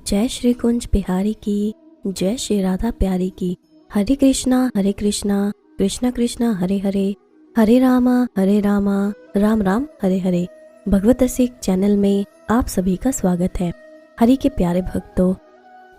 जय श्री कुंज बिहारी की, जय श्री राधा प्यारी की। हरे कृष्णा कृष्णा कृष्णा हरे हरे, हरे रामा राम राम हरे हरे। भगवत रसिक चैनल में आप सभी का स्वागत है। हरि के प्यारे भक्तों,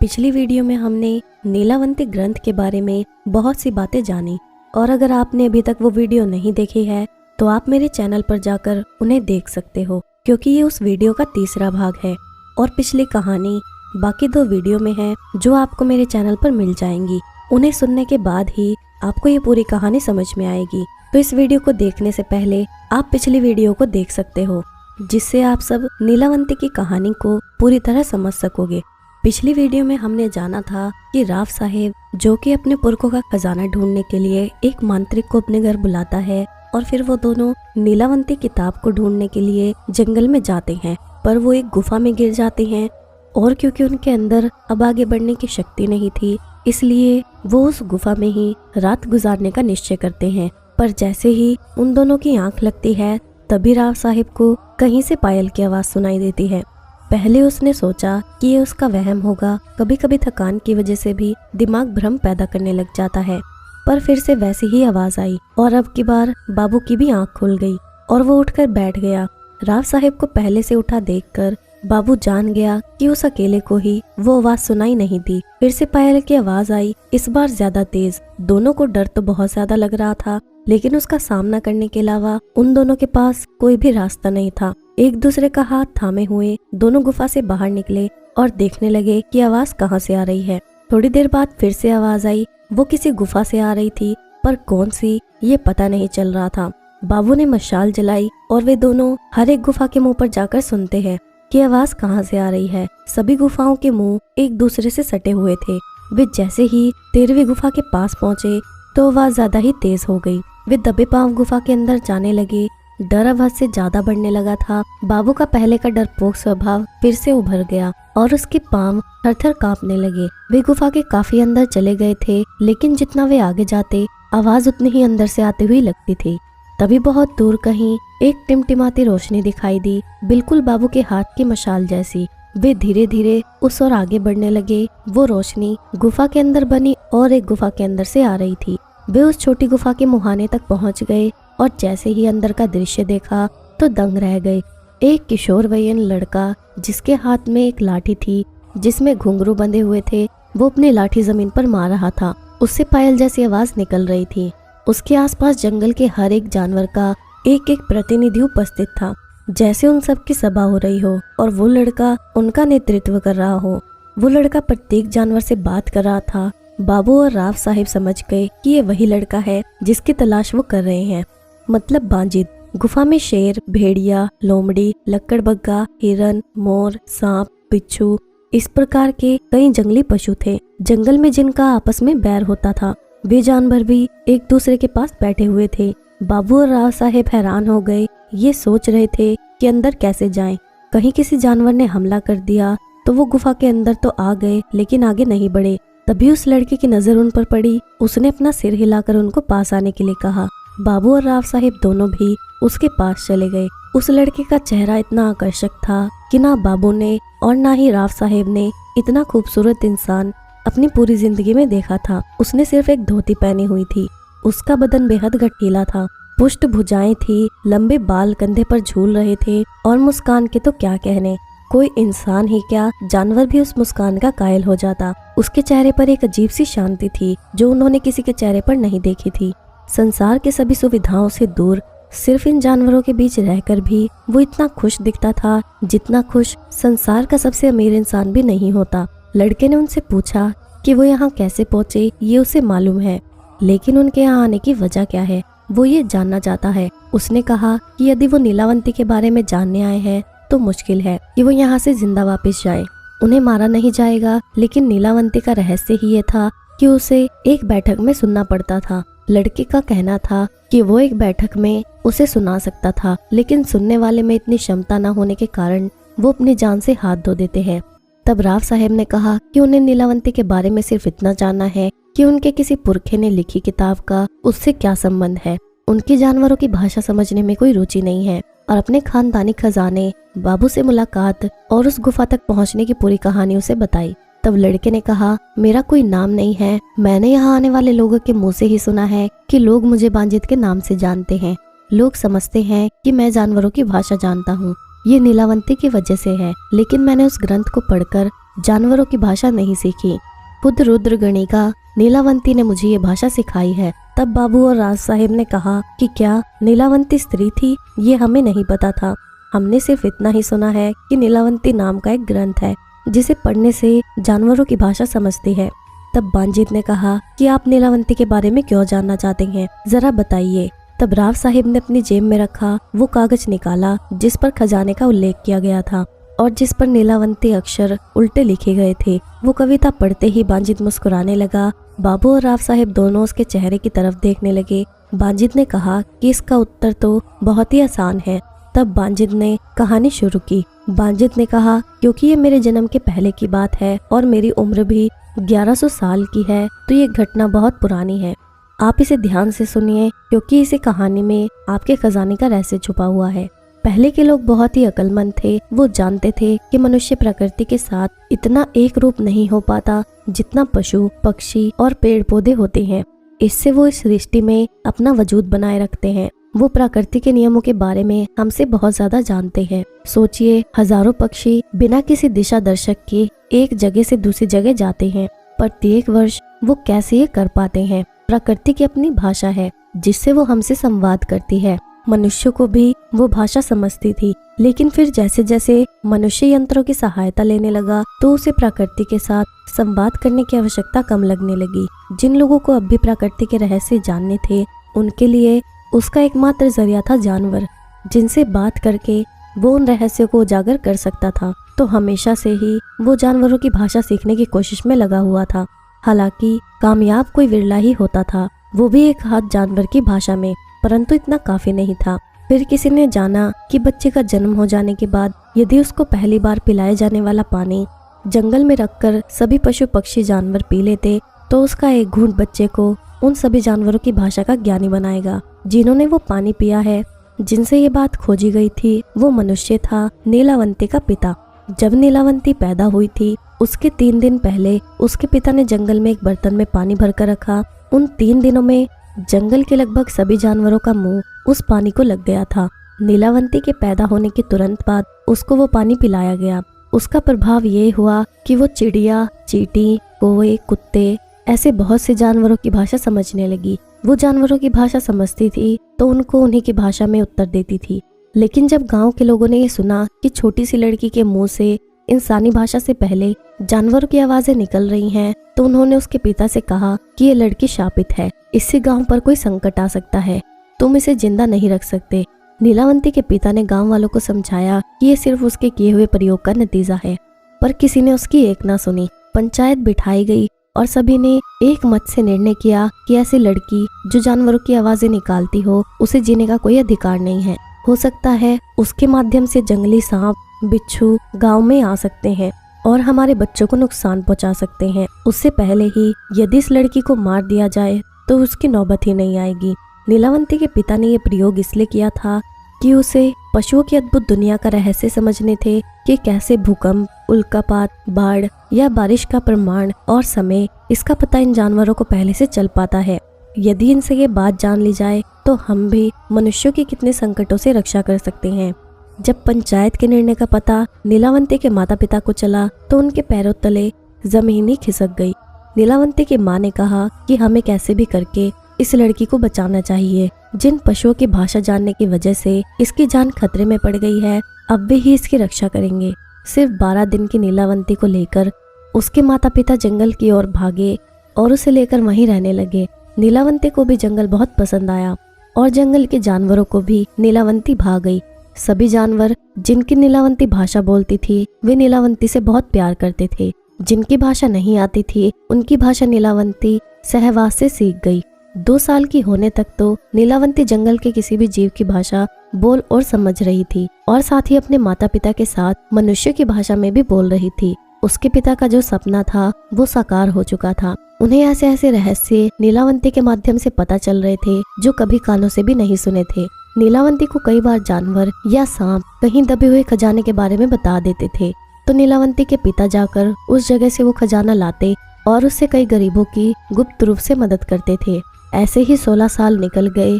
पिछली वीडियो में हमने नीलावंती ग्रंथ के बारे में बहुत सी बातें जानी, और अगर आपने अभी तक वो वीडियो नहीं देखी है तो आप मेरे चैनल पर जाकर उन्हें देख सकते हो, क्योंकि ये उस वीडियो का तीसरा भाग है और पिछली कहानी बाकी 2 वीडियो में है जो आपको मेरे चैनल पर मिल जाएंगी। उन्हें सुनने के बाद ही आपको ये पूरी कहानी समझ में आएगी। तो इस वीडियो को देखने से पहले आप पिछली वीडियो को देख सकते हो, जिससे आप सब नीलावंती की कहानी को पूरी तरह समझ सकोगे। पिछली वीडियो में हमने जाना था कि राव साहेब, जो कि अपने पुरखों का खजाना ढूंढने के लिए एक मांत्रिक को अपने घर बुलाता है, और फिर वो दोनों नीलावंती किताब को ढूंढने के लिए जंगल में जाते हैं, पर वो एक गुफा में गिर जाते हैं। और क्योंकि उनके अंदर अब आगे बढ़ने की शक्ति नहीं थी, इसलिए वो उस गुफा में ही रात गुजारने का निश्चय करते हैं। पर जैसे ही उन दोनों की आंख लगती है, तभी राव साहिब को कहीं से पायल की आवाज सुनाई देती है। पहले उसने सोचा कि ये उसका वहम होगा, कभी कभी थकान की वजह से भी दिमाग भ्रम पैदा करने लग जाता है। पर फिर से वैसी ही आवाज आई, और अब की बार बाबू की भी आंख खुल गई और वो उठकर बैठ गया। राव साहिब को पहले से उठा देखकर बाबू जान गया कि उस अकेले को ही वो आवाज सुनाई नहीं दी। फिर से पायल की आवाज आई, इस बार ज्यादा तेज। दोनों को डर तो बहुत ज्यादा लग रहा था, लेकिन उसका सामना करने के अलावा उन दोनों के पास कोई भी रास्ता नहीं था। एक दूसरे का हाथ थामे हुए दोनों गुफा से बाहर निकले और देखने लगे कि आवाज कहाँ से आ रही है। थोड़ी देर बाद फिर से आवाज आई। वो किसी गुफा से आ रही थी, पर कौन सी ये पता नहीं चल रहा था। बाबू ने मशाल जलाई और वे दोनों हर एक गुफा के मुंह पर जाकर सुनते हैं कि आवाज कहाँ से आ रही है। सभी गुफाओं के मुंह एक दूसरे से सटे हुए थे। वे जैसे ही 13वीं गुफा के पास पहुंचे तो आवाज ज्यादा ही तेज हो गई। वे दबे पांव गुफा के अंदर जाने लगे। डर आवाज से ज्यादा बढ़ने लगा था। बाबू का पहले का डरपोक स्वभाव फिर से उभर गया और उसके पांव थर-थर कांपने लगे। वे गुफा के काफी अंदर चले गए थे, लेकिन जितना वे आगे जाते आवाज उतनी ही अंदर से आती हुई लगती थी। तभी बहुत दूर कहीं एक टिमटिमाती रोशनी दिखाई दी, बिल्कुल बाबू के हाथ की मशाल जैसी। वे धीरे धीरे उस ओर आगे बढ़ने लगे। वो रोशनी गुफा के अंदर बनी और एक गुफा के अंदर से आ रही थी। वे उस छोटी गुफा के मुहाने तक पहुंच गए और जैसे ही अंदर का दृश्य देखा तो दंग रह गए। एक किशोर वयन लड़का, जिसके हाथ में एक लाठी थी जिसमें घुंघरू बंधे हुए थे, वो अपनी लाठी जमीन पर मार रहा था। उससे पायल जैसी आवाज निकल रही थी। उसके आसपास जंगल के हर एक जानवर का एक एक प्रतिनिधि उपस्थित था, जैसे उन सब की सभा हो रही हो और वो लड़का उनका नेतृत्व कर रहा हो। वो लड़का प्रत्येक जानवर से बात कर रहा था। बाबू और राव साहिब समझ गए कि ये वही लड़का है जिसकी तलाश वो कर रहे हैं, मतलब बांजिद। गुफा में शेर, भेड़िया, लोमड़ी, लक्कड़बग्गा, हिरन, मोर, सांप, बिच्छू, इस प्रकार के कई जंगली पशु थे, जंगल में जिनका आपस में बैर होता था। वे जानवर भी एक दूसरे के पास बैठे हुए थे। बाबू और राव साहेब हैरान हो गए। ये सोच रहे थे कि अंदर कैसे जाएं। कहीं किसी जानवर ने हमला कर दिया तो वो गुफा के अंदर तो आ गए, लेकिन आगे नहीं बढ़े। तभी उस लड़के की नजर उन पर पड़ी। उसने अपना सिर हिलाकर उनको पास आने के लिए कहा। बाबू और राव साहेब दोनों भी उसके पास चले गए। उस लड़के का चेहरा इतना आकर्षक था कि ना बाबू ने और ना ही राव साहेब ने इतना खूबसूरत इंसान अपनी पूरी जिंदगी में देखा था। उसने सिर्फ एक धोती पहनी हुई थी। उसका बदन बेहद गठीला था, पुष्ट भुजाएं थी, लंबे बाल कंधे पर झूल रहे थे, और मुस्कान के तो क्या कहने। कोई इंसान ही क्या, जानवर भी उस मुस्कान का कायल हो जाता। उसके चेहरे पर एक अजीब सी शांति थी जो उन्होंने किसी के चेहरे पर नहीं देखी थी। संसार के सभी सुविधाओं से दूर सिर्फ इन जानवरों के बीच रहकर भी वो इतना खुश दिखता था जितना खुश संसार का सबसे अमीर इंसान भी नहीं होता। लड़के ने उनसे पूछा कि वो यहाँ कैसे पहुँचे। ये उसे मालूम है, लेकिन उनके यहाँ आने की वजह क्या है, वो ये जानना चाहता है। उसने कहा कि यदि वो नीलावंती के बारे में जानने आए हैं तो मुश्किल है कि वो यहाँ से जिंदा वापस जाए। उन्हें मारा नहीं जाएगा, लेकिन नीलावंती का रहस्य ही ये था कि उसे एक बैठक में सुनना पड़ता था। लड़के का कहना था कि वो एक बैठक में उसे सुना सकता था, लेकिन सुनने वाले में इतनी क्षमता न होने के कारण वो अपनी जान से हाथ धो देते हैं। तब राव साहेब ने कहा कि उन्हें नीलावंती के बारे में सिर्फ इतना जानना है कि उनके किसी पुरखे ने लिखी किताब का उससे क्या संबंध है। उनकी जानवरों की भाषा समझने में कोई रुचि नहीं है। और अपने खानदानी खजाने, बाबू से मुलाकात और उस गुफा तक पहुंचने की पूरी कहानी उसे बताई। तब लड़के ने कहा, मेरा कोई नाम नहीं है, मैंने यहाँ आने वाले लोगों के मुंह से ही सुना है कि लोग मुझे बांजित के नाम से जानते हैं। लोग समझते हैं कि मैं जानवरों की भाषा जानता हूँ। ये नीलावंती की वजह से है, लेकिन मैंने उस ग्रंथ को पढ़कर जानवरों की भाषा नहीं सीखी। खुद रुद्र गणिका नीलावंती ने मुझे ये भाषा सिखाई है। तब बाबू और राज साहिब ने कहा कि क्या नीलावंती स्त्री थी? ये हमें नहीं पता था। हमने सिर्फ इतना ही सुना है कि नीलावंती नाम का एक ग्रंथ है जिसे पढ़ने से जानवरों की भाषा समझती है। तब बांजित ने कहा कि आप नीलावंती के बारे में क्यों जानना चाहते हैं, जरा बताइए। तब राव साहिब ने अपनी जेब में रखा वो कागज निकाला जिस पर खजाने का उल्लेख किया गया था और जिस पर नीलावंती अक्षर उल्टे लिखे गए थे। वो कविता पढ़ते ही बांजित मुस्कुराने लगा। बाबू और राव साहिब दोनों उसके चेहरे की तरफ देखने लगे। बांजित ने कहा कि इसका उत्तर तो बहुत ही आसान है। तब बांजित ने कहानी शुरू की। बांजित ने कहा, क्योंकि ये मेरे जन्म के पहले की बात है और मेरी उम्र भी 1100 साल की है, तो ये घटना बहुत पुरानी है। आप इसे ध्यान से सुनिए, क्योंकि इसी कहानी में आपके खजाने का रहस्य छुपा हुआ है। पहले के लोग बहुत ही अक्लमंद थे। वो जानते थे कि मनुष्य प्रकृति के साथ इतना एक रूप नहीं हो पाता जितना पशु, पक्षी और पेड़ पौधे होते हैं। इससे वो इस सृष्टि में अपना वजूद बनाए रखते हैं। वो प्रकृति के नियमों के बारे में हमसे बहुत ज्यादा जानते हैं। सोचिए, हजारों पक्षी बिना किसी दिशा दर्शक के एक जगह से दूसरी जगह जाते हैं। प्रत्येक वर्ष वो कैसे ये कर पाते हैं? प्रकृति की अपनी भाषा है जिससे वो हमसे संवाद करती है। मनुष्य को भी वो भाषा समझती थी, लेकिन फिर जैसे जैसे मनुष्य यंत्रों की सहायता लेने लगा तो उसे प्रकृति के साथ संवाद करने की आवश्यकता कम लगने लगी। जिन लोगों को अब भी प्रकृति के रहस्य जानने थे, उनके लिए उसका एकमात्र जरिया था जानवर, जिनसे बात करके वो उन रहस्यों को उजागर कर सकता था। तो हमेशा से ही वो जानवरों की भाषा सीखने की कोशिश में लगा हुआ था। हालांकि कामयाब कोई विरला ही होता था, वो भी एक हाथ जानवर की भाषा में, परंतु इतना काफी नहीं था। फिर किसी ने जाना कि बच्चे का जन्म हो जाने के बाद यदि उसको पहली बार पिलाए जाने वाला पानी जंगल में रखकर सभी पशु पक्षी जानवर पी लेते तो उसका एक घूंट बच्चे को उन सभी जानवरों की भाषा का ज्ञानी बनाएगा जिन्होंने वो पानी पिया है। जिनसे ये बात खोजी गई थी वो मनुष्य था, नीलावंती का पिता। जब नीलावंती पैदा हुई थी उसके 3 दिन पहले उसके पिता ने जंगल में एक बर्तन में पानी भरकर रखा। उन 3 दिनों में जंगल के लगभग सभी जानवरों का मुंह उस पानी को लग गया था। नीलावंती के पैदा होने के तुरंत बाद उसको वो पानी पिलाया गया। उसका प्रभाव ये हुआ कि वो चिड़िया, चींटी, कौवे, कुत्ते ऐसे बहुत से जानवरों की भाषा समझने लगी। वो जानवरों की भाषा समझती थी तो उनको उन्हीं की भाषा में उत्तर देती थी। लेकिन जब गांव के लोगों ने ये सुना कि छोटी सी लड़की के मुंह से इंसानी भाषा से पहले जानवरों की आवाजें निकल रही हैं, तो उन्होंने उसके पिता से कहा कि ये लड़की शापित है, इससे गांव पर कोई संकट आ सकता है, तुम इसे जिंदा नहीं रख सकते। नीलावंती के पिता ने गांव वालों को समझाया कि ये सिर्फ उसके किए हुए प्रयोग का नतीजा है, पर किसी ने उसकी एक ना सुनी। पंचायत बिठाई गई और सभी ने एक मत से निर्णय किया कि ऐसी लड़की जो जानवरों की आवाजें निकालती हो उसे जीने का कोई अधिकार नहीं है। हो सकता है उसके माध्यम से जंगली सांप, बिच्छू गांव में आ सकते हैं और हमारे बच्चों को नुकसान पहुंचा सकते हैं। उससे पहले ही यदि इस लड़की को मार दिया जाए तो उसकी नौबत ही नहीं आएगी। नीलावंती के पिता ने यह प्रयोग इसलिए किया था कि उसे पशुओं की अद्भुत दुनिया का रहस्य समझने थे कि कैसे भूकंप, उल्कापात, बाढ़ या बारिश का प्रमाण और समय, इसका पता इन जानवरों को पहले से चल पाता है। यदि इनसे ये बात जान ली जाए तो हम भी मनुष्यों की कितने संकटों से रक्षा कर सकते हैं। जब पंचायत के निर्णय का पता नीलावंती के माता पिता को चला तो उनके पैरों तले जमीन ही खिसक गई। नीलावंती की माँ ने कहा कि हमें कैसे भी करके इस लड़की को बचाना चाहिए। जिन पशुओं की भाषा जानने की वजह से इसकी जान खतरे में पड़ गई है, अब वे ही इसकी रक्षा करेंगे। सिर्फ 12 दिन की नीलावंती को लेकर उसके माता पिता जंगल की ओर भागे और उसे लेकर वहीं रहने लगे। नीलावंती को भी जंगल बहुत पसंद आया और जंगल के जानवरों को भी नीलावंती भा गई। सभी जानवर जिनकी नीलावंती भाषा बोलती थी वे नीलावंती से बहुत प्यार करते थे। जिनकी भाषा नहीं आती थी उनकी भाषा नीलावंती सहवास से सीख गई। 2 साल की होने तक तो नीलावंती जंगल के किसी भी जीव की भाषा बोल और समझ रही थी और साथ ही अपने माता पिता के साथ मनुष्य की भाषा में भी बोल रही थी। उसके पिता का जो सपना था वो साकार हो चुका था। उन्हें ऐसे ऐसे रहस्य नीलावंती के माध्यम से पता चल रहे थे जो कभी कानों से भी नहीं सुने थे। नीलावंती को कई बार जानवर या सांप कहीं दबे हुए खजाने के बारे में बता देते थे, तो नीलावंती के पिता जाकर उस जगह से वो खजाना लाते और उससे कई गरीबों की गुप्त रूप से मदद करते थे। ऐसे ही 16 साल निकल गए।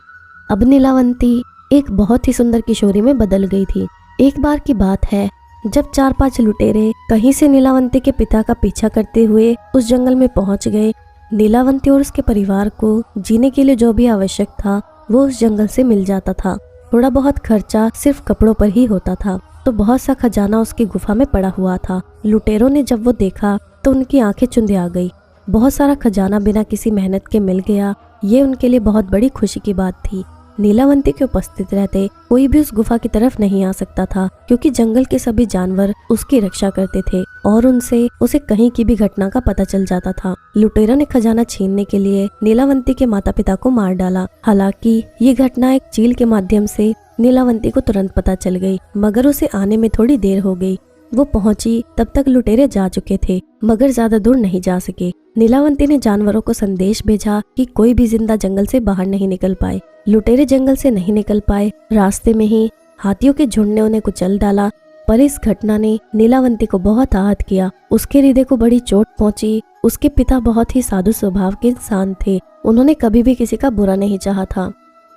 अब नीलावंती एक बहुत ही सुंदर किशोरी में बदल गई थी। एक बार की बात है, जब 4-5 लुटेरे कहीं से नीलावंती के पिता का पीछा करते हुए उस जंगल में पहुंच गए। नीलावंती और उसके परिवार को जीने के लिए जो भी आवश्यक था वो उस जंगल से मिल जाता था। थोड़ा बहुत खर्चा सिर्फ कपड़ों पर ही होता था, तो बहुत सा खजाना उसकी गुफा में पड़ा हुआ था। लुटेरों ने जब वो देखा तो उनकी आंखें चुंधिया आ गई। बहुत सारा खजाना बिना किसी मेहनत के मिल गया, ये उनके लिए बहुत बड़ी खुशी की बात थी। नीलावंती के उपस्थित रहते कोई भी उस गुफा की तरफ नहीं आ सकता था, क्योंकि जंगल के सभी जानवर उसकी रक्षा करते थे और उनसे उसे कहीं की भी घटना का पता चल जाता था। लुटेरों ने खजाना छीनने के लिए नीलावंती के माता पिता को मार डाला। हालांकि ये घटना एक चील के माध्यम से नीलावंती को तुरंत पता चल गई, मगर उसे आने में थोड़ी देर हो गई। वो पहुंची तब तक लुटेरे जा चुके थे, मगर ज्यादा दूर नहीं जा सके। नीलावंती ने जानवरों को संदेश भेजा कि कोई भी जिंदा जंगल से बाहर नहीं निकल पाए। लुटेरे जंगल से नहीं निकल पाए। रास्ते में ही हाथियों के झुंड ने उन्हें कुचल डाला। पर इस घटना ने नीलावंती को बहुत आहत किया। उसके हृदय को बड़ी चोट पहुंची। उसके पिता बहुत ही साधु स्वभाव के इंसान थे। उन्होंने कभी भी किसी का बुरा नहीं चाहा था।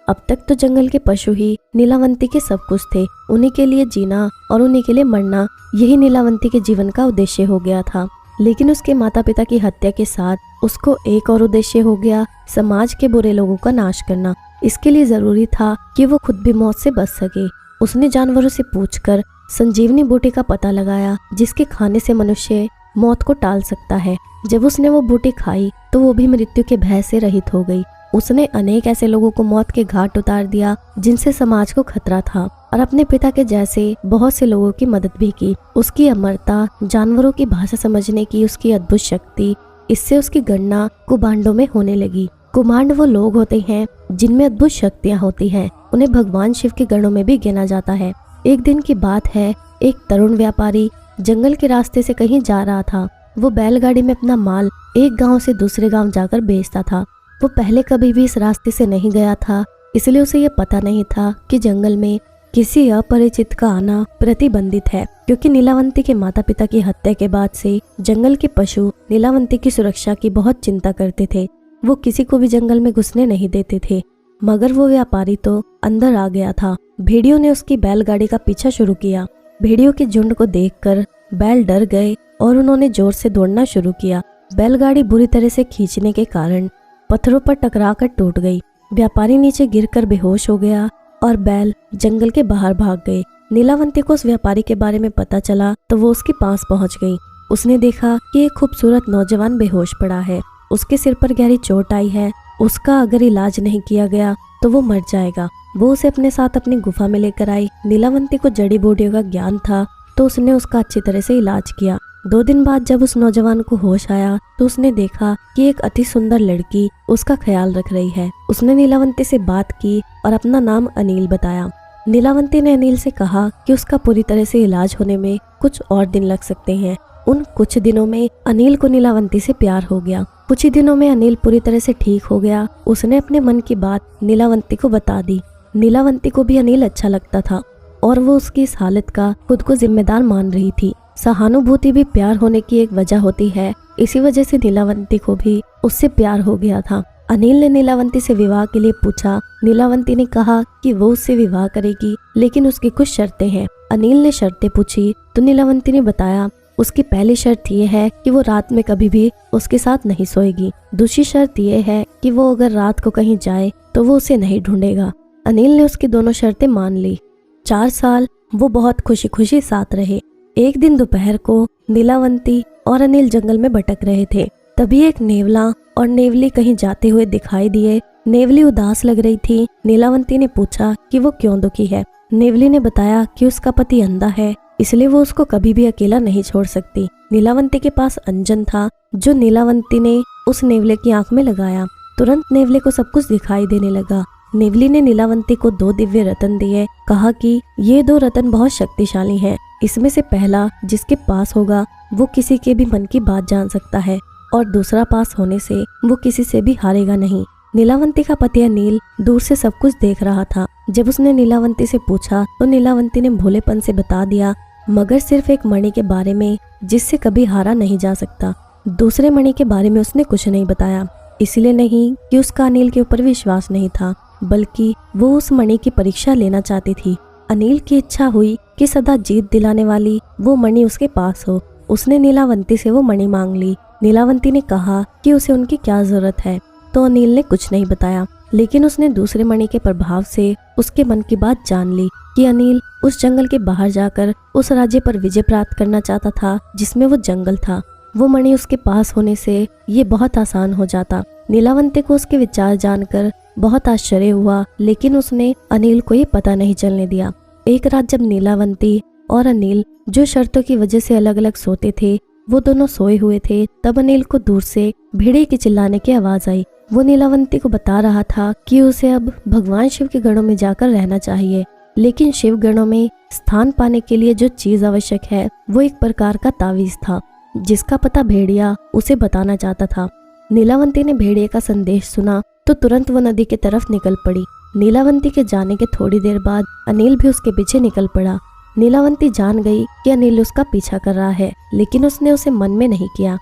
अब तक तो जंगल के पशु ही नीलावंती के सब कुछ थे। उन्हीं के लिए जीना और उन्हीं के लिए मरना, यही नीलावंती के जीवन का उद्देश्य हो गया था। लेकिन उसके माता पिता की हत्या के साथ उसको एक और उद्देश्य हो गया, समाज के बुरे लोगों का नाश करना। इसके लिए जरूरी था कि वो खुद भी मौत से बच सके। उसने जानवरों से पूछकर संजीवनी बूटी का पता लगाया, जिसके खाने से मनुष्य मौत को टाल सकता है। जब उसने वो बूटी खाई तो वो भी मृत्यु के भय से रहित हो गई। उसने अनेक ऐसे लोगों को मौत के घाट उतार दिया जिनसे समाज को खतरा था, और अपने पिता के जैसे बहुत से लोगों की मदद भी की। उसकी अमरता, जानवरों की भाषा समझने की उसकी अद्भुत शक्ति, इससे उसकी गणना कुमांडों में होने लगी। कुमांड वो लोग होते हैं जिनमें अद्भुत शक्तियाँ होती हैं। उन्हें भगवान शिव के गणों में भी गिना जाता है। एक दिन की बात है, एक तरुण व्यापारी जंगल के रास्ते से कहीं जा रहा था। वो बैलगाड़ी में अपना माल एक गांव से दूसरे गांव जाकर बेचता था। वो पहले कभी भी इस रास्ते से नहीं गया था, इसलिए उसे ये पता नहीं था कि जंगल में किसी अपरिचित का आना प्रतिबंधित है, क्योंकि नीलावंती के माता पिता की हत्या के बाद से जंगल के पशु नीलावंती की सुरक्षा की बहुत चिंता करते थे। वो किसी को भी जंगल में घुसने नहीं देते थे। मगर वो व्यापारी तो अंदर आ गया था। भेड़ियों ने उसकी बैलगाड़ी का पीछा शुरू किया। भेड़ियों के झुंड को देखकर बैल डर गए और उन्होंने जोर से दौड़ना शुरू किया। बैलगाड़ी बुरी तरह से खींचने के कारण पत्थरों पर टकराकर टूट गई। व्यापारी नीचे गिरकर बेहोश हो गया और बैल जंगल के बाहर भाग गए। नीलावंती को उस व्यापारी के बारे में पता चला तो वो उसके पास पहुंच गई। उसने देखा कि एक खूबसूरत नौजवान बेहोश पड़ा है। उसके सिर पर गहरी चोट आई है। उसका अगर इलाज नहीं किया गया तो वो मर जाएगा। वो उसे अपने साथ अपनी गुफा में लेकर आई। नीलावंती को जड़ी बूटियों का ज्ञान था, तो उसने उसका अच्छी तरह से इलाज किया। 2 दिन बाद जब उस नौजवान को होश आया तो उसने देखा कि एक अति सुंदर लड़की उसका ख्याल रख रही है। उसने नीलावंती से बात की और अपना नाम अनिल बताया। नीलावंती ने अनिल से कहा कि उसका पूरी तरह से इलाज होने में कुछ और दिन लग सकते हैं। उन कुछ दिनों में अनिल को नीलावंती से प्यार हो गया। कुछ ही दिनों में अनिल पूरी तरह से ठीक हो गया। उसने अपने मन की बात नीलावंती को बता दी। नीलावंती को भी अनिल अच्छा लगता था और वो उसकी इस हालत का खुद को जिम्मेदार मान रही थी। सहानुभूति भी प्यार होने की एक वजह होती है। इसी वजह से नीलावंती को भी उससे प्यार हो गया था। अनिल ने नीलावंती से विवाह के लिए पूछा। नीलावंती ने कहा कि वो उससे विवाह करेगी, लेकिन उसकी कुछ शर्तें हैं। अनिल ने शर्तें पूछी तो नीलावंती ने बताया उसकी पहली शर्त ये है कि वो रात में कभी भी उसके साथ नहीं सोएगी। दूसरी शर्त ये है कि वो अगर रात को कहीं जाए तो वो उसे नहीं ढूंढेगा। अनिल ने उसकी दोनों शर्तें मान ली। 4 साल वो बहुत खुशी खुशी साथ रहे। एक दिन दोपहर को नीलावंती और अनिल जंगल में भटक रहे थे। तभी एक नेवला और नेवली कहीं जाते हुए दिखाई दिए। नेवली उदास लग रही थी। नीलावंती ने पूछा कि वो क्यों दुखी है। नेवली ने बताया कि उसका पति अंधा है, इसलिए वो उसको कभी भी अकेला नहीं छोड़ सकती। नीलावंती के पास अंजन था, जो नीलावंती ने उस नेवले की आंख में लगाया। तुरंत नेवले को सब कुछ दिखाई देने लगा। नेवली ने नीलावंती को 2 दिव्य रत्न दिए। कहा कि ये 2 रत्न बहुत शक्तिशाली हैं। इसमें से पहला जिसके पास होगा वो किसी के भी मन की बात जान सकता है, और दूसरा पास होने से वो किसी से भी हारेगा नहीं। नीलावंती का पति अनिल दूर से सब कुछ देख रहा था। जब उसने नीलावंती से पूछा तो नीलावंती ने भोलेपन से बता दिया, मगर सिर्फ एक मणि के बारे में जिससे कभी हारा नहीं जा सकता। दूसरे मणि के बारे में उसने कुछ नहीं बताया। इसलिए नहीं कि उसका अनिल के ऊपर विश्वास नहीं था, बल्कि वो उस मणि की परीक्षा लेना चाहती थी। अनिल की इच्छा हुई कि सदा जीत दिलाने वाली वो मणि उसके पास हो। उसने नीलावंती से वो मणि मांग ली। नीलावंती ने कहा कि उसे उनकी क्या जरूरत है, तो अनिल ने कुछ नहीं बताया, लेकिन उसने दूसरे मणि के प्रभाव से उसके मन की बात जान ली कि अनिल उस जंगल के बाहर जाकर उस राज्य पर विजय प्राप्त करना चाहता था जिसमें वो जंगल था। वो मणि उसके पास होने से ये बहुत आसान हो जाता। नीलावंती को उसके विचार जानकर बहुत आश्चर्य हुआ, लेकिन उसने अनिल को ये पता नहीं चलने दिया। एक रात जब नीलावंती और अनिल जो शर्तों की वजह से अलग अलग सोते थे, वो दोनों सोए हुए थे, तब अनिल को दूर से भेड़िए की चिल्लाने की आवाज आई। वो नीलावंती को बता रहा था कि उसे अब भगवान शिव के गणों में जाकर रहना चाहिए, लेकिन शिव गणों में स्थान पाने के लिए जो चीज आवश्यक है वो एक प्रकार का तावीज था, जिसका पता भेड़िया उसे बताना चाहता था। नीलावंती ने भेड़िए का संदेश सुना तो तुरंत वो नदी की तरफ निकल पड़ी। नीलावंती के जाने के थोड़ी देर बाद अनिल भी उसके पीछे निकल पड़ा। नीलावंती जान गई कि अनिल उसका पीछा कर रहा है, लेकिन उसने उसे मन में नहीं किया।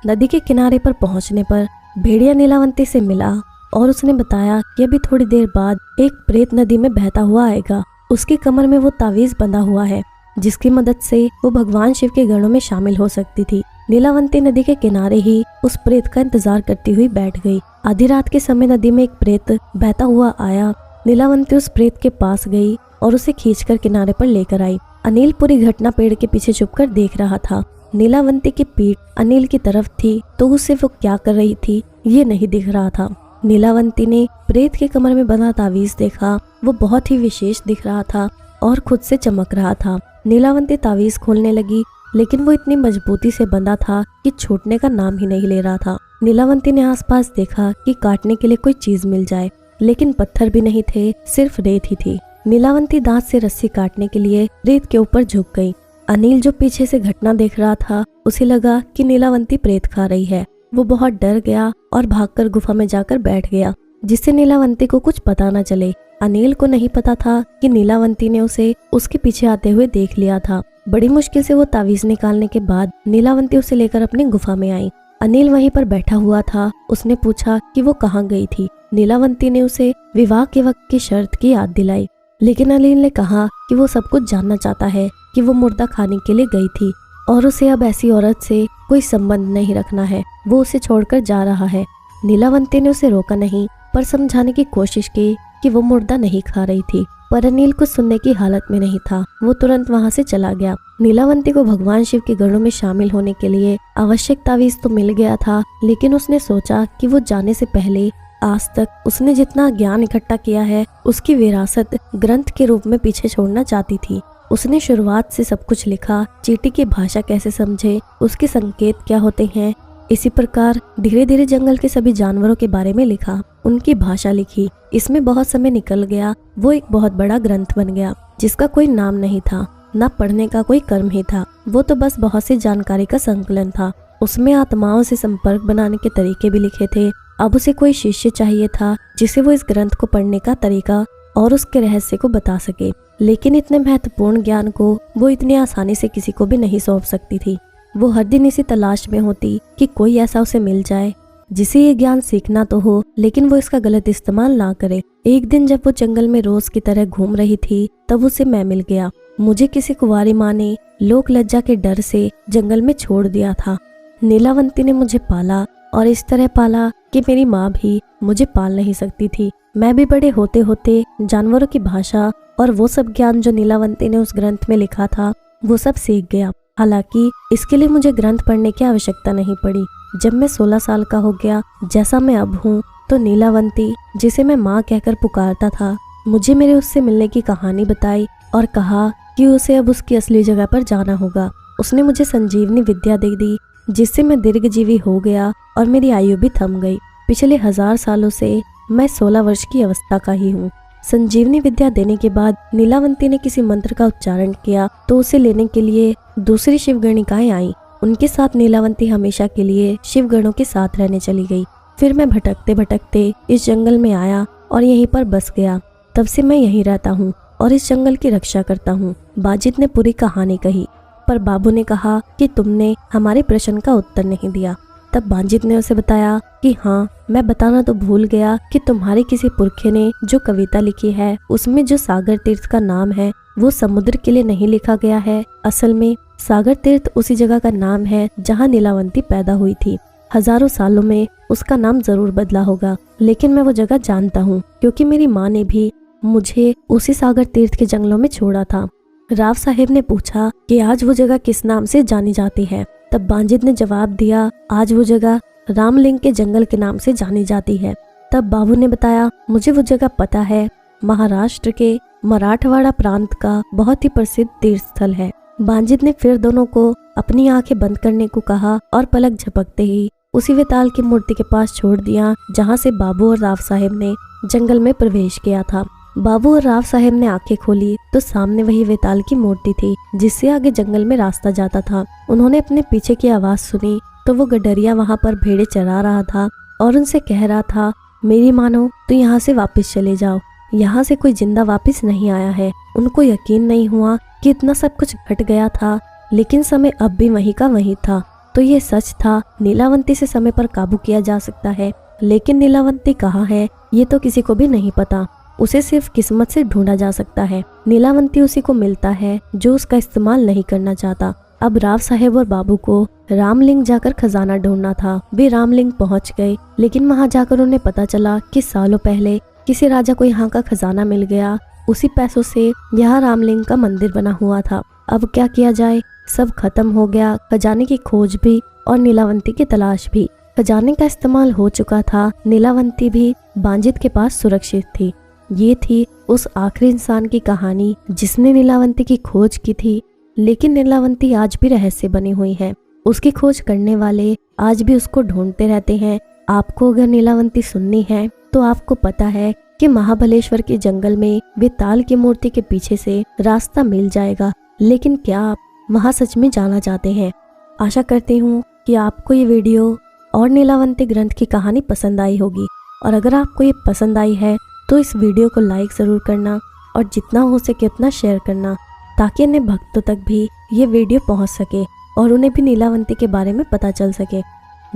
नदी के किनारे पर पहुंचने पर भेड़िया नीलावंती से मिला और उसने बताया कि अभी थोड़ी देर बाद एक प्रेत नदी में बहता हुआ आएगा। उसकी कमर में वो तावीज बंधा हुआ है, जिसकी मदद से वो भगवान शिव के गणों में शामिल हो सकती थी। नीलावंती नदी के किनारे ही उस प्रेत का इंतजार करती हुई बैठ गई। आधी रात के समय नदी में एक प्रेत बहता हुआ आया। नीलावंती उस प्रेत के पास गई और उसे खींचकर किनारे पर लेकर आई। अनिल पूरी घटना पेड़ के पीछे छुपकर देख रहा था। नीलावंती की पीठ अनिल की तरफ थी, तो उसे वो क्या कर रही थी ये नहीं दिख रहा था। नीलावंती ने प्रेत के कमर में बंधा तावीज देखा। वो बहुत ही विशेष दिख रहा था और खुद से चमक रहा था। नीलावंती तावीज खोलने लगी, लेकिन वो इतनी मजबूती से बंधा था कि छूटने का नाम ही नहीं ले रहा था। नीलावंती ने आसपास देखा कि काटने के लिए कोई चीज मिल जाए, लेकिन पत्थर भी नहीं थे, सिर्फ रेत ही थी। नीलावंती दांत से रस्सी काटने के लिए रेत के ऊपर झुक गई। अनिल जो पीछे से घटना देख रहा था, उसे लगा कि नीलावंती प्रेत खा रही है। वो बहुत डर गया और भागकर गुफा में जाकर बैठ गया, जिससे नीलावंती को कुछ पता न चले। अनिल को नहीं पता था कि नीलावंती ने उसे उसके पीछे आते हुए देख लिया था। बड़ी मुश्किल से वो तावीज निकालने के बाद नीलावंती उसे लेकर अपनी गुफा में आई। अनिल वहीं पर बैठा हुआ था। उसने पूछा कि वो कहाँ गई थी। नीलावंती ने उसे विवाह के वक्त की शर्त की याद दिलाई, लेकिन अनिल ने कहा कि वो सब कुछ जानना चाहता है कि वो मुर्दा खाने के लिए गई थी और उसे अब ऐसी औरत से कोई संबंध नहीं रखना है। वो उसे छोड़कर जा रहा है। नीलावंती ने उसे रोका नहीं, पर समझाने की कोशिश की कि वो मुर्दा नहीं खा रही थी, पर अनिल कुछ सुनने की हालत में नहीं था। वो तुरंत वहां से चला गया। नीलावंती को भगवान शिव के गणों में शामिल होने के लिए आवश्यक तावीज तो मिल गया था, लेकिन उसने सोचा कि वो जाने से पहले आज तक उसने जितना ज्ञान इकट्ठा किया है उसकी विरासत ग्रंथ के रूप में पीछे छोड़ना चाहती थी। उसने शुरुआत से सब कुछ लिखा, चींटी की भाषा कैसे समझे, उसके संकेत क्या होते हैं। इसी प्रकार धीरे धीरे जंगल के सभी जानवरों के बारे में लिखा, उनकी भाषा लिखी। इसमें बहुत समय निकल गया। वो एक बहुत बड़ा ग्रंथ बन गया, जिसका कोई नाम नहीं था, न पढ़ने का कोई कर्म ही था। वो तो बस बहुत सी जानकारी का संकलन था। उसमें आत्माओं से संपर्क बनाने के तरीके भी लिखे थे। अब उसे कोई शिष्य चाहिए था जिसे वो इस ग्रंथ को पढ़ने का तरीका और उसके रहस्य को बता सके, लेकिन इतने महत्वपूर्ण ज्ञान को वो इतनी आसानी से किसी को भी नहीं सौंप सकती थी। वो हर दिन इसी तलाश में होती कि कोई ऐसा उसे मिल जाए जिसे ये ज्ञान सीखना तो हो, लेकिन वो इसका गलत इस्तेमाल ना करे। एक दिन जब वो जंगल में रोज की तरह घूम रही थी, तब उसे मैं मिल गया। मुझे किसी कुंवारी माँ ने लोक लज्जा के डर से जंगल में छोड़ दिया था। नीलावंती ने मुझे पाला और इस तरह पाला कि मेरी माँ भी मुझे पाल नहीं सकती थी। मैं भी बड़े होते होते जानवरों की भाषा और वो सब ज्ञान जो नीलावंती ने उस ग्रंथ में लिखा था, वो सब सीख गया। हालांकि इसके लिए मुझे ग्रंथ पढ़ने की आवश्यकता नहीं पड़ी। जब मैं 16 साल का हो गया, जैसा मैं अब हूँ, तो नीलावंती, जिसे मैं माँ कहकर पुकारता था, मुझे मेरे उससे मिलने की कहानी बताई और कहा कि उसे अब उसकी असली जगह पर जाना होगा। उसने मुझे संजीवनी विद्या दे दी, जिससे मैं दीर्घजीवी हो गया और मेरी आयु भी थम गई। पिछले 1000 सालों से मैं 16 वर्ष की अवस्था का ही हूँ। संजीवनी विद्या देने के बाद नीलावंती ने किसी मंत्र का उच्चारण किया तो उसे लेने के लिए दूसरी शिवगणिकाएं आईं। उनके साथ नीलावंती हमेशा के लिए शिवगणों के साथ रहने चली गई। फिर मैं भटकते भटकते इस जंगल में आया और यहीं पर बस गया। तब से मैं यहीं रहता हूँ और इस जंगल की रक्षा करता हूँ। बाजिद ने पूरी कहानी कही, पर बाबू ने कहा कि तुमने हमारे प्रश्न का उत्तर नहीं दिया। तब बाजिद ने उसे बताया कि हाँ, मैं बताना तो भूल गया कि तुम्हारे किसी पुरखे ने जो कविता लिखी है उसमें जो सागर तीर्थ का नाम है वो समुद्र के लिए नहीं लिखा गया है। असल में सागर तीर्थ उसी जगह का नाम है जहाँ नीलावंती पैदा हुई थी। हजारों सालों में उसका नाम जरूर बदला होगा, लेकिन मैं वो जगह जानता हूँ क्योंकि मेरी माँ ने भी मुझे उसी सागर तीर्थ के जंगलों में छोड़ा था। राव साहेब ने पूछा कि आज वो जगह किस नाम से जानी जाती है। तब बाजिद ने जवाब दिया, आज वो जगह रामलिंग के जंगल के नाम से जानी जाती है। तब बाबू ने बताया, मुझे वो जगह पता है, महाराष्ट्र के मराठवाड़ा प्रांत का बहुत ही प्रसिद्ध तीर्थ स्थल है। बाजिद ने फिर दोनों को अपनी आंखें बंद करने को कहा और पलक झपकते ही उसी वेताल की मूर्ति के पास छोड़ दिया जहाँ से बाबू और राव साहेब ने जंगल में प्रवेश किया था। बाबू और राव साहेब ने आंखें खोली तो सामने वही वेताल की मूर्ति थी जिससे आगे जंगल में रास्ता जाता था। उन्होंने अपने पीछे की आवाज सुनी तो वो गडरिया वहाँ पर भेड़े चरा रहा था और उनसे कह रहा था, मेरी मानो तो यहाँ से वापस चले जाओ, यहाँ से कोई जिंदा वापस नहीं आया है। उनको यकीन नहीं हुआ कि इतना सब कुछ घट गया था, लेकिन समय अब भी वहीं का वहीं था। तो ये सच था, नीलावंती से समय पर काबू किया जा सकता है, लेकिन नीलावंती कहाँ है ये तो किसी को भी नहीं पता। उसे सिर्फ किस्मत से ढूंढा जा सकता है। नीलावंती उसी को मिलता है जो उसका इस्तेमाल नहीं करना चाहता। अब राव साहेब और बाबू को रामलिंग जाकर खजाना ढूंढना था। वे रामलिंग पहुंच गए, लेकिन वहां जाकर उन्हें पता चला कि सालों पहले किसी राजा को यहाँ का खजाना मिल गया। उसी पैसों से यहाँ रामलिंग का मंदिर बना हुआ था। अब क्या किया जाए, सब खत्म हो गया, खजाने की खोज भी और नीलावंती की तलाश भी। खजाने का इस्तेमाल हो चुका था, नीलावंती भी बाजिद के पास सुरक्षित थी। ये थी उस आखिरी इंसान की कहानी जिसने नीलावंती की खोज की थी, लेकिन नीलावंती आज भी रहस्य बनी हुई है। उसकी खोज करने वाले आज भी उसको ढूंढते रहते हैं। आपको अगर नीलावंती सुननी है तो आपको पता है कि महाबलेश्वर के जंगल में वेताल की मूर्ति के पीछे से रास्ता मिल जाएगा। लेकिन क्या आप वहाँ सच में जाना चाहते हैं? आशा करती हूँ कि आपको ये वीडियो और नीलावंती ग्रंथ की कहानी पसंद आई होगी, और अगर आपको ये पसंद आई है तो इस वीडियो को लाइक ज़रूर करना और जितना हो सके उतना शेयर करना, ताकि अन्य भक्तों तक भी ये वीडियो पहुंच सके और उन्हें भी नीलावंती के बारे में पता चल सके।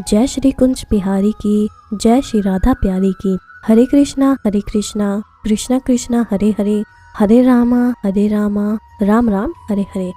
जय श्री कुंज बिहारी की, जय श्री राधा प्यारी की। हरे कृष्णा कृष्णा कृष्णा हरे हरे, हरे रामा राम राम हरे हरे।